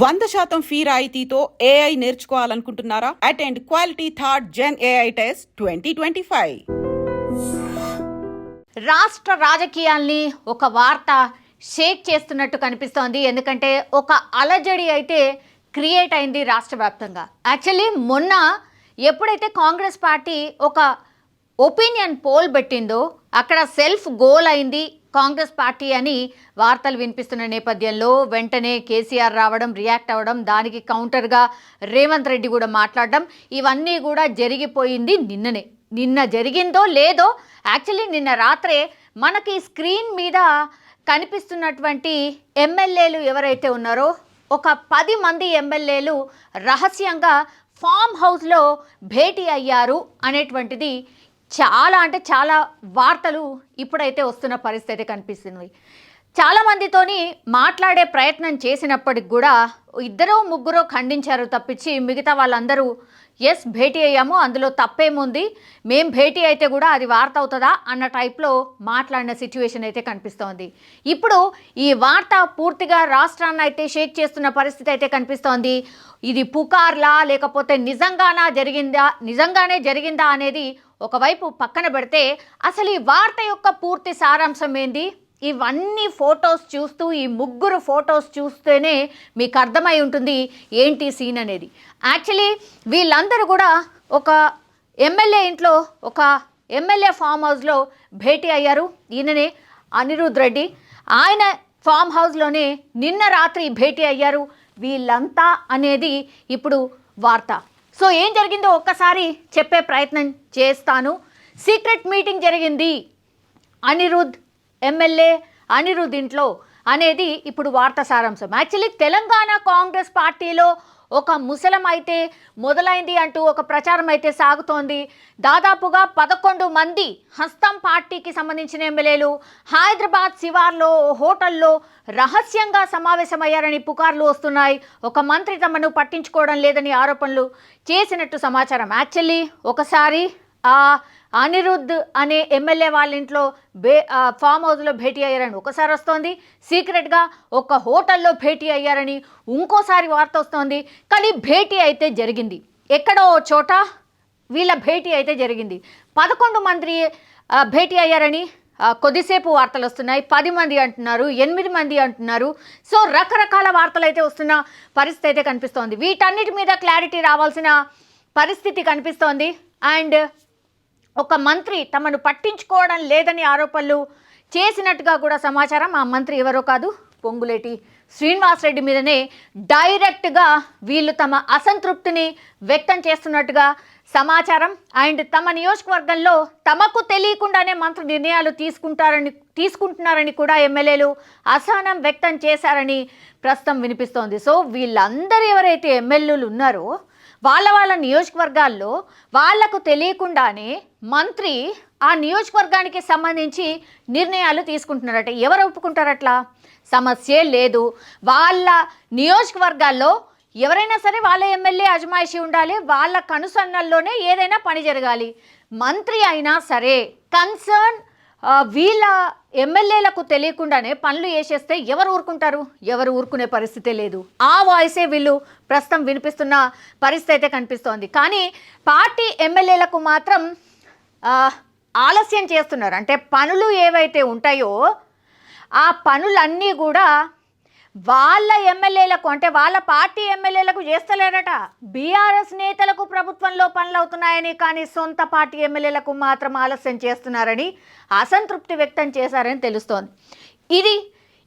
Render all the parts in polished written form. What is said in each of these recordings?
100% fee రాయితీతో AI నేర్చుకోవాలనుకుంటున్నారా? Attend quality third gen AI test 2025. రాష్ట్ర రాజకీయాల్ని ఒక వార్త షేక్ చేస్తున్నట్టు కనిపిస్తోంది. ఎందుకంటే ఒక అలజడి అయితే క్రియేట్ అయింది రాష్ట్ర వ్యాప్తంగా. యాక్చువల్లీ మొన్న ఎప్పుడైతే కాంగ్రెస్ పార్టీ ఒక ఒపీనియన్ పోల్ పెట్టిందో అక్కడ సెల్ఫ్ గోల్ అయింది కాంగ్రెస్ పార్టీ అని వార్తలు వినిపిస్తున్న నేపథ్యంలో వెంటనే కేసీఆర్ రావడం, రియాక్ట్ అవ్వడం, దానికి కౌంటర్గా రేవంత్ రెడ్డి కూడా మాట్లాడడం, ఇవన్నీ కూడా జరిగిపోయింది నిన్ననే. నిన్న జరిగిందో లేదో యాక్చువల్లీ నిన్న రాత్రే మనకి స్క్రీన్ మీద కనిపిస్తున్నటువంటి ఎమ్మెల్యేలు ఎవరైతే ఉన్నారో ఒక 10 మంది ఎమ్మెల్యేలు రహస్యంగా ఫామ్ హౌస్లో భేటీ అయ్యారు అనేటువంటిది చాలా వార్తలు ఇప్పుడైతే వస్తున్న పరిస్థితి కనిపిస్తుంది. చాలామందితోని మాట్లాడే ప్రయత్నం చేసినప్పటికి కూడా 2-3 ఖండించారు తప్పించి మిగతా వాళ్ళందరూ ఎస్ భేటీ అయ్యాము, అందులో తప్పేముంది, మేం భేటీ అయితే కూడా అది వార్త అవుతుందా అన్న టైప్లో మాట్లాడిన సిచ్యువేషన్ అయితే కనిపిస్తోంది. ఇప్పుడు ఈ వార్త పూర్తిగా రాష్ట్రాన్ని అయితే షేక్ చేస్తున్న పరిస్థితి అయితే కనిపిస్తోంది. ఇది పుకార్లా లేకపోతే నిజంగానే జరిగిందా అనేది ఒకవైపు పక్కన పెడితే అసలు ఈ వార్త యొక్క పూర్తి సారాంశం ఏంది, ఇవన్నీ ఫొటోస్ చూస్తూ ఈ 3 ఫొటోస్ చూస్తేనే మీకు అర్థమై ఉంటుంది ఏంటి సీన్ అనేది. యాక్చువల్లీ వీళ్ళందరూ కూడా ఒక ఎమ్మెల్యే ఇంట్లో ఒక ఎమ్మెల్యే ఫామ్ హౌస్లో భేటీ అయ్యారు. ఈయననే అనిరుద్ రెడ్డి, ఆయన ఫామ్ హౌస్లోనే నిన్న రాత్రి భేటీ అయ్యారు వీళ్ళంతా అనేది ఇప్పుడు వార్త. సో ఏం జరిగిందో ఒక్కసారి చెప్పే ప్రయత్నం చేస్తాను. సీక్రెట్ మీటింగ్ జరిగింది అనిరుద్ ఎమ్మెల్యే అనిరుద్ ఇంట్లో అనేది ఇప్పుడు వార్త సారాంశం. యాక్చువల్లీ తెలంగాణ కాంగ్రెస్ పార్టీలో ఒక ముసలం అయితే మొదలైంది అంటూ ఒక ప్రచారం అయితే సాగుతోంది. దాదాపుగా 11 మంది హస్తం పార్టీకి సంబంధించిన ఎమ్మెల్యేలు హైదరాబాద్ శివార్లో హోటల్లో రహస్యంగా సమావేశమయ్యారని పుకార్లు వస్తున్నాయి. ఒక మంత్రి తమను పట్టించుకోవడం లేదని ఆరోపణలు చేసినట్టు సమాచారం. యాక్చువల్లీ ఒకసారి అనిరుద్ అనే ఎమ్మెల్యే వాళ్ళ ఇంట్లో ఫామ్ హౌస్లో భేటీ అయ్యారని ఒకసారి వస్తోంది, సీక్రెట్గా ఒక హోటల్లో భేటీ అయ్యారని ఇంకోసారి వార్త వస్తోంది. కానీ భేటీ అయితే జరిగింది, ఎక్కడో చోట వీళ్ళ భేటీ అయితే జరిగింది. 11 మంది భేటీ అయ్యారని కొద్దిసేపు వార్తలు వస్తున్నాయి. 10 మంది అంటున్నారు, 8 మంది అంటున్నారు. సో రకరకాల వార్తలు అయితే వస్తున్న పరిస్థితి అయితే కనిపిస్తోంది. వీటన్నిటి మీద క్లారిటీ రావాల్సిన పరిస్థితి కనిపిస్తోంది. అండ్ ఒక మంత్రి తమను పట్టించుకోవడం లేదని ఆరోపణలు చేసినట్టుగా కూడా సమాచారం. ఆ మంత్రి ఎవరో కాదు, పొంగులేటి శ్రీనివాసరెడ్డి మీదనే డైరెక్ట్గా వీళ్ళు తమ అసంతృప్తిని వ్యక్తం చేస్తున్నట్టుగా సమాచారం. అండ్ తమ నియోజకవర్గంలో తమకు తెలియకుండానే మంత్రి నిర్ణయాలు తీసుకుంటున్నారని కూడా ఎమ్మెల్యేలు అసహనం వ్యక్తం చేశారని ప్రస్తుతం వినిపిస్తోంది. సో వీళ్ళందరూ ఎవరైతే ఎమ్మెల్యేలు ఉన్నారో వాళ్ళ నియోజకవర్గాల్లో వాళ్లకు తెలియకుండానే మంత్రి ఆ నియోజకవర్గానికి సంబంధించి నిర్ణయాలు తీసుకుంటున్నారట. ఎవరు ఒప్పుకుంటారట్లా? సమస్యే లేదు. వాళ్ళ నియోజకవర్గాల్లో ఎవరైనా సరే వాళ్ళ ఎమ్మెల్యే అజమాయిషి ఉండాలి, వాళ్ళ కనుసన్నల్లోనే ఏదైనా పని జరగాలి. మంత్రి అయినా సరే కన్సర్న్ వీళ్ళ ఎమ్మెల్యేలకు తెలియకుండానే పనులు చేసేస్తే ఎవరు ఊరుకుంటారు? ఎవరు ఊరుకునే పరిస్థితే లేదు. ఆ వాయిసే వీళ్ళు ప్రస్తుతం వినిపిస్తున్న పరిస్థితి అయితే కనిపిస్తోంది. కానీ పార్టీ ఎమ్మెల్యేలకు మాత్రం ఆలస్యం చేస్తున్నారు. అంటే పనులు ఏవైతే ఉంటాయో ఆ పనులన్నీ కూడా వాళ్ళ ఎమ్మెల్యేలకు, అంటే వాళ్ళ పార్టీ ఎమ్మెల్యేలకు చేస్తలేరట. బీఆర్ఎస్ నేతలకు ప్రభుత్వంలో పనులు అవుతున్నాయని, కానీ సొంత పార్టీ ఎమ్మెల్యేలకు మాత్రం ఆలస్యం చేస్తున్నారని అసంతృప్తి వ్యక్తం చేశారని తెలుస్తోంది. ఇది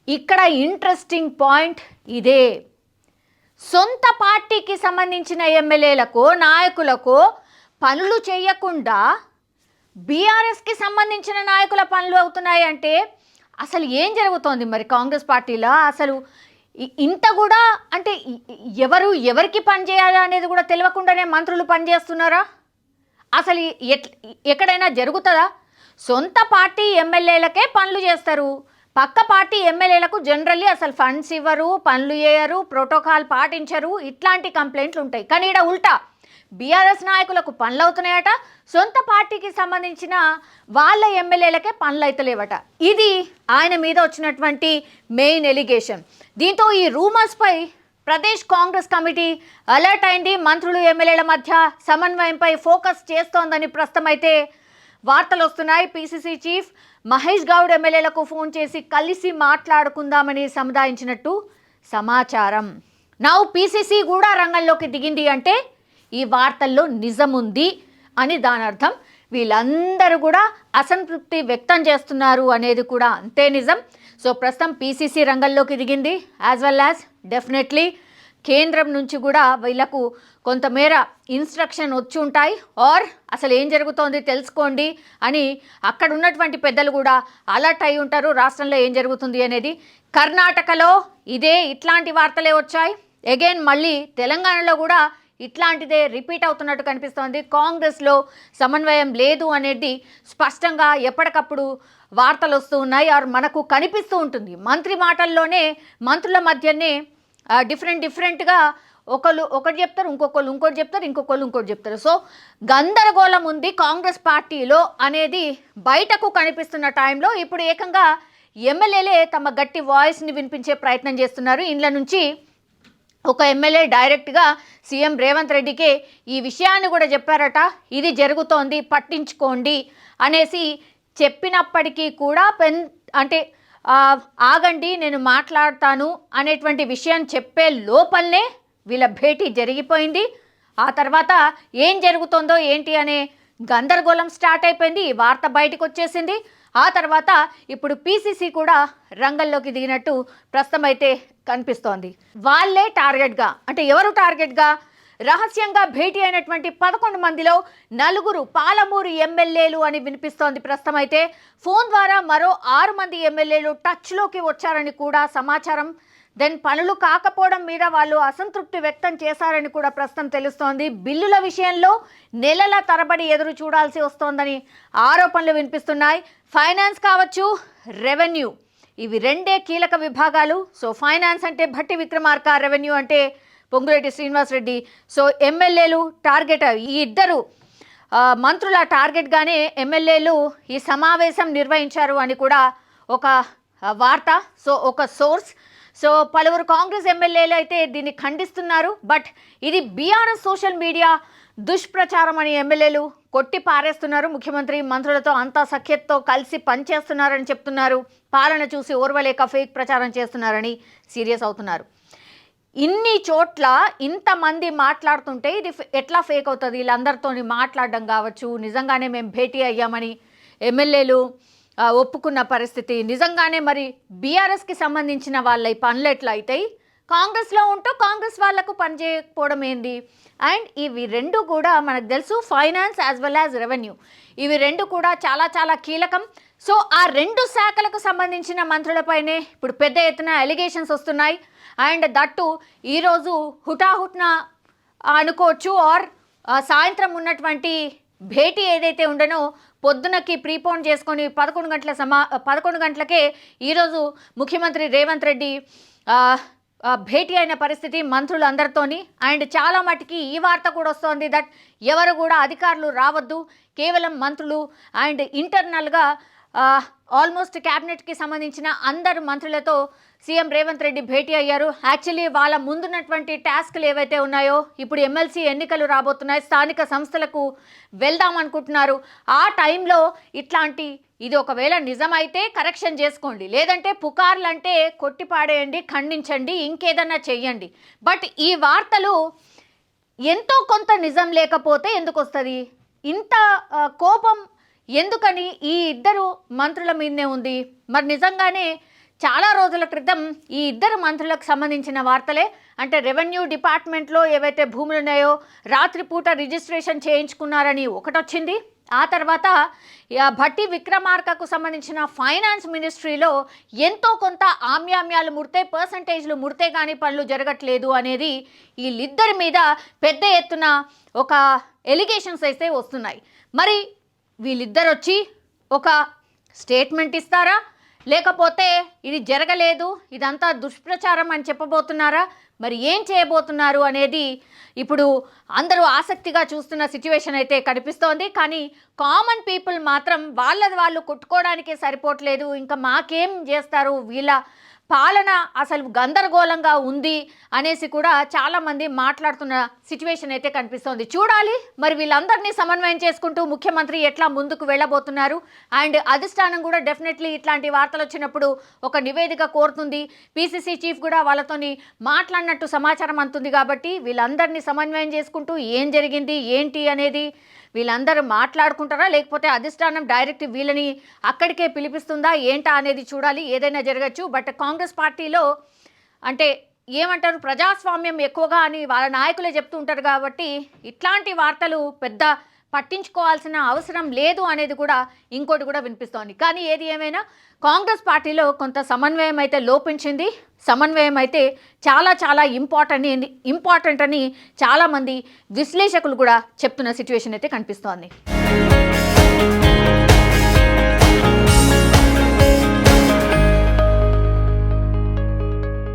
ఇక్కడ ఇంట్రెస్టింగ్ పాయింట్ ఇదే. సొంత పార్టీకి సంబంధించిన ఎమ్మెల్యేలకు, నాయకులకు పనులు చేయకుండా బీఆర్ఎస్కి సంబంధించిన నాయకుల పనులు అవుతున్నాయి అంటే అసలు ఏం జరుగుతోంది మరి కాంగ్రెస్ పార్టీలో? అసలు ఇంత కూడా అంటే ఎవరికి పని చేయాలి అనేది కూడా తెలియకుండానే మంత్రులు పనిచేస్తున్నారా? అసలు ఎక్కడైనా జరుగుతుందా? సొంత పార్టీ ఎమ్మెల్యేలకే పనులు చేస్తారు, పక్క పార్టీ ఎమ్మెల్యేలకు జనరల్లీ అసలు ఫండ్స్ ఇవ్వరు, పనులు చేయరు, ప్రోటోకాల్ పాటించరు, ఇట్లాంటి కంప్లైంట్లు ఉంటాయి. కానీ ఇక్కడ ఉల్టా బీఆర్ఎస్ నాయకులకు పనులు అవుతున్నాయట, సొంత పార్టీకి సంబంధించిన వాళ్ళ ఎమ్మెల్యేలకే పనులు అయితలేవట. ఇది ఆయన మీద వచ్చినటువంటి మెయిన్ ఎలిగేషన్. దీంతో ఈ రూమర్స్పై ప్రదేశ్ కాంగ్రెస్ కమిటీ అలర్ట్ అయింది. మంత్రులు ఎమ్మెల్యేల మధ్య సమన్వయంపై ఫోకస్ చేస్తోందని ప్రస్తుతం అయితే వార్తలు వస్తున్నాయి. పిసిసి చీఫ్ మహేష్ గౌడ్ ఎమ్మెల్యేలకు ఫోన్ చేసి కలిసి మాట్లాడుకుందామని సముదాయించినట్టు సమాచారం. నౌ పిసిసి కూడా రంగంలోకి దిగింది అంటే ఈ వార్తల్లో నిజం ఉంది అని దాని అర్థం. వీళ్ళందరూ కూడా అసంతృప్తి వ్యక్తం చేస్తున్నారు అనేది కూడా అంతే నిజం. సో ప్రస్తుతం పిసిసి రంగంలోకి దిగింది. యాజ్ వెల్ యాజ్ డెఫినెట్లీ కేంద్రం నుంచి కూడా వీళ్ళకు కొంతమేర ఇన్స్ట్రక్షన్ వచ్చి ఉంటాయి, ఆర్ అసలు ఏం జరుగుతోంది తెలుసుకోండి అని అక్కడ ఉన్నటువంటి పెద్దలు కూడా అలర్ట్ అయి ఉంటారు రాష్ట్రంలో ఏం జరుగుతుంది అనేది. కర్ణాటకలో ఇట్లాంటి వార్తలే వచ్చాయి. అగైన్ మళ్ళీ తెలంగాణలో కూడా ఇట్లాంటిదే రిపీట్ అవుతున్నట్టు కనిపిస్తోంది. కాంగ్రెస్లో సమన్వయం లేదు అనేది స్పష్టంగా ఎప్పటికప్పుడు వార్తలు వస్తూ ఉన్నాయి, ఆర్ మనకు కనిపిస్తూ ఉంటుంది. మంత్రి మాటల్లోనే మంత్రుల మధ్యనే డిఫరెంట్గా ఒకటి చెప్తారు, ఇంకోటి చెప్తారు. సో గందరగోళం ఉంది కాంగ్రెస్ పార్టీలో అనేది బయటకు కనిపిస్తున్న టైంలో ఇప్పుడు ఏకంగా ఎమ్మెల్యేలే తమ గట్టి వాయిస్ని వినిపించే ప్రయత్నం చేస్తున్నారు. ఇండ్ల నుంచి ఒక ఎమ్మెల్యే డైరెక్ట్గా సీఎం రేవంత్ రెడ్డికే ఈ విషయాన్ని కూడా చెప్పారట. ఇది జరుగుతోంది పట్టించుకోండి అనేసి చెప్పినప్పటికీ కూడా ఆగండి నేను మాట్లాడతాను అనేటువంటి విషయం చెప్పే లోపలనే వీళ్ళ భేటీ జరిగిపోయింది. ఆ తర్వాత ఏం జరుగుతుందో ఏంటి అనే గందరగోళం స్టార్ట్ అయిపోయింది. ఈ వార్త బయటకు వచ్చేసింది. ఆ తర్వాత ఇప్పుడు పిసిసి కూడా రంగంలోకి దిగినట్టు ప్రస్తుతం అయితే కనిపిస్తోంది. వాళ్ళే టార్గెట్గా, అంటే ఎవరు టార్గెట్గా, రహస్యంగా భేటీ అయినటువంటి 11 మందిలో 4 పాలమూరు ఎమ్మెల్యేలు అని వినిపిస్తోంది ప్రస్తుతం అయితే. ఫోన్ ద్వారా మరో 6 మంది ఎమ్మెల్యేలు టచ్లోకి వచ్చారని కూడా సమాచారం. దెన్ పనులు కాకపోవడం మీద వాళ్ళు అసంతృప్తి వ్యక్తం చేశారని కూడా ప్రస్తుతం తెలుస్తోంది. బిల్లుల విషయంలో నెలల తరబడి ఎదురు చూడాల్సి వస్తోందని ఆరోపణలు వినిపిస్తున్నాయి. ఫైనాన్స్ కావచ్చు, రెవెన్యూ, ఇవి రెండే కీలక విభాగాలు. సో ఫైనాన్స్ అంటే భట్టి విక్రమార్క, రెవెన్యూ అంటే పొంగులేటి శ్రీనివాసరెడ్డి. సో ఎమ్మెల్యేలు టార్గెట్, ఈ ఇద్దరు మంత్రుల టార్గెట్గానే ఎమ్మెల్యేలు ఈ సమావేశం నిర్వహించారు అని కూడా ఒక వార్త. సో ఒక సోర్స్. సో పలువురు కాంగ్రెస్ ఎమ్మెల్యేలు అయితే దీన్ని ఖండిస్తున్నారు. బట్ ఇది బీఆర్ఎస్ సోషల్ మీడియా దుష్ప్రచారం అని ఎమ్మెల్యేలు కొట్టి పారేస్తున్నారు. ముఖ్యమంత్రి మంత్రులతో అంతా సఖ్యతతో కలిసి పనిచేస్తున్నారని చెప్తున్నారు. పాలన చూసి ఓర్వలేక ఫేక్ ప్రచారం చేస్తున్నారని సీరియస్ అవుతున్నారు. ఇన్ని చోట్ల ఇంతమంది మాట్లాడుతుంటే ఇది ఎట్లా ఫేక్ అవుతుంది? వీళ్ళందరితో మాట్లాడడం కావచ్చు, నిజంగానే మేము భేటీ అయ్యామని ఎమ్మెల్యేలు ఒప్పుకున్న పరిస్థితి, నిజంగానే మరి బీఆర్ఎస్కి సంబంధించిన వాళ్ళ పనులు ఎట్లా అవుతాయి? కాంగ్రెస్లో ఉంటూ కాంగ్రెస్ వాళ్లకు పనిచేయకపోవడం ఏంది? అండ్ ఇవి రెండు కూడా మనకు తెలుసు, finance as well as revenue, ఇవి రెండు కూడా చాలా చాలా కీలకం. సో ఆ రెండు శాఖలకు సంబంధించిన మంత్రులపైనే ఇప్పుడు పెద్ద ఎత్తున ఎలిగేషన్స్ వస్తున్నాయి. అండ్ దట్టు ఈరోజు హుటాహుట్న అనుకోవచ్చు, ఆర్ సాయంత్రం ఉన్నటువంటి భేటీ ఏదైతే ఉండనో పొద్దునకి ప్రీపోన్ చేసుకొని 11 గంటలకే ఈరోజు ముఖ్యమంత్రి రేవంత్ రెడ్డి భేటీ అయిన పరిస్థితి మంత్రులందరితోని. అండ్ చాలా మటుకి ఈ వార్త కూడా వస్తోంది దట్ ఎవరు కూడా అధికారులు రావద్దు, కేవలం మంత్రులు అండ్ ఇంటర్నల్గా ఆల్మోస్ట్ క్యాబినెట్కి సంబంధించిన అందరు మంత్రులతో సీఎం రేవంత్ రెడ్డి భేటీ అయ్యారు. యాక్చువల్లీ వాళ్ళ ముందున్నటువంటి టాస్క్లు ఏవైతే ఉన్నాయో, ఇప్పుడు ఎమ్మెల్సీ ఎన్నికలు రాబోతున్నాయి, స్థానిక సంస్థలకు వెళ్దాం అనుకుంటున్నారు. ఆ టైంలో ఇది ఒకవేళ నిజమైతే కరెక్షన్ చేసుకోండి, లేదంటే పుకార్లు అంటే కొట్టిపాడేయండి, ఖండించండి, ఇంకేదన్నా చెయ్యండి. బట్ ఈ వార్తలు ఎంతో కొంత నిజం లేకపోతే ఎందుకు వస్తుంది? ఇంత కోపం ఎందుకని ఈ ఇద్దరు మంత్రుల మీదనే ఉంది? మరి నిజంగానే చాలా రోజుల క్రితం ఈ ఇద్దరు మంత్రులకు సంబంధించిన వార్తలే, అంటే రెవెన్యూ డిపార్ట్మెంట్లో ఏవైతే భూములు ఉన్నాయో రాత్రిపూట రిజిస్ట్రేషన్ చేయించుకున్నారని ఒకటి వచ్చింది. ఆ తర్వాత భట్టి విక్రమార్కకు సంబంధించిన ఫైనాన్స్ మినిస్ట్రీలో ఎంతో కొంత ఆమ్యామ్యాలు ముడితే, పర్సంటేజ్లు ముడితే కానీ పనులు జరగట్లేదు అనేది వీళ్ళిద్దరి మీద పెద్ద ఎత్తున ఒక ఎలిగేషన్స్ అయితే వస్తున్నాయి. మరి వీళ్ళిద్దరు వచ్చి ఒక స్టేట్మెంట్ ఇస్తారా, లేకపోతే ఇది జరగలేదు, ఇదంతా దుష్ప్రచారం అని చెప్పబోతున్నారా, మరి ఏం చేయబోతున్నారు అనేది ఇప్పుడు అందరూ ఆసక్తిగా చూస్తున్న సిచ్యువేషన్ అయితే కనిపిస్తోంది. కానీ కామన్ పీపుల్ మాత్రం వాళ్ళది వాళ్ళు కొట్టుకోవడానికే సరిపోవట్లేదు, ఇంకా మాకేం చేస్తారు, వీళ్ళ పాలన అసలు గందరగోళంగా ఉంది అనేసి కూడా చాలామంది మాట్లాడుతున్న సిచ్యువేషన్ అయితే కనిపిస్తోంది. చూడాలి మరి వీళ్ళందరినీ సమన్వయం చేసుకుంటూ ముఖ్యమంత్రి ఎట్లా ముందుకు వెళ్ళబోతున్నారు. అండ్ అధిష్టానం కూడా డెఫినెట్లీ ఇట్లాంటి వార్తలు వచ్చినప్పుడు ఒక నివేదిక కోరుతుంది. పీసీసీ చీఫ్ కూడా వాళ్ళతోని మాట్లాడినట్టు సమాచారం అందుతుంది. కాబట్టి వీళ్ళందరినీ సమన్వయం చేసుకుంటూ ఏం జరిగింది ఏంటి అనేది వీళ్ళందరూ మాట్లాడుకుంటారా, లేకపోతే అధిష్టానం డైరెక్ట్ వీళ్ళని అక్కడికే పిలిపిస్తుందా ఏంటా అనేది చూడాలి. ఏదైనా జరగచ్చు. బట్ కాంగ్రెస్ పార్టీలో అంటే ఏమంటారు, ప్రజాస్వామ్యం ఎక్కువగా అని వాళ్ళ నాయకులే చెప్తూ ఉంటారు. కాబట్టి ఇట్లాంటి వార్తలు పెద్ద పట్టించుకోవాల్సిన అవసరం లేదు అనేది కూడా ఇంకోటి కూడా వినిపిస్తోంది. కానీ ఏది ఏమైనా కాంగ్రెస్ పార్టీలో కొంత సమన్వయం అయితే లోపించింది. సమన్వయం అయితే చాలా చాలా ఇంపార్టెంట్ అని చాలామంది విశ్లేషకులు కూడా చెప్తున్న సిచ్యువేషన్ అయితే కనిపిస్తోంది.